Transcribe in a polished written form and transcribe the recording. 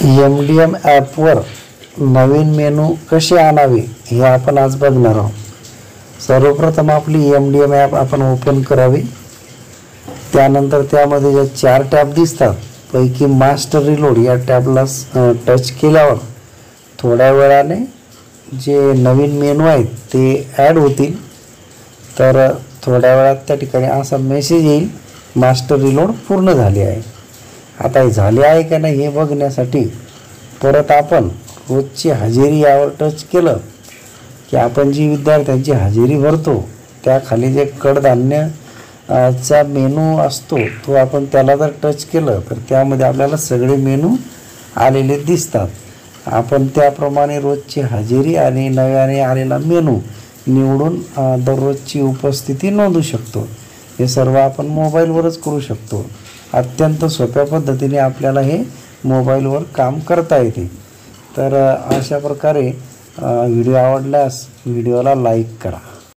MDM ॲपवर नवीन menu कसे आणावे हे आपण आज बघणार आहोत। सर्वप्रथम आपली MDM ॲप आपण ओपन करावी। त्यानंतर त्यामध्ये जे 4 टॅब दिसतात पैकी मास्टर रिलोड या टॅबला टच केल्यावर थोड्या वेळाने जे नवीन मेनू आहेत ते ॲड होतील। तर थोड्या वेळात त्या ठिकाणी असा मेसेज येईल, मास्टर रिलोड पूर्ण झाले आहे। आता हे झाले आहे का नाही हे बघण्यासाठी परत आपण रोजची हजेरी यावर टच केलं की आपण जी विद्यार्थ्यांची हजेरी भरतो त्या खाली जे कडधान्य चा मेनू असतो तो आपण त्याला जर टच केलं तर त्यामध्ये आपल्याला सगळे मेनू आलेले दिसतात। आपण त्याप्रमाणे रोजची हजेरी आणि नव्याने आलेला मेनू निवडून दररोजची उपस्थिती नोंदवू शकतो। हे सर्व आपण मोबाईलवरच करू शकतो। अत्यंत सोप्या पद्धतीने आपल्याला हे मोबाईलवर काम करता येते। तर अशा प्रकारे व्हिडिओ आवडल्यास व्हिडिओला लाईक करा।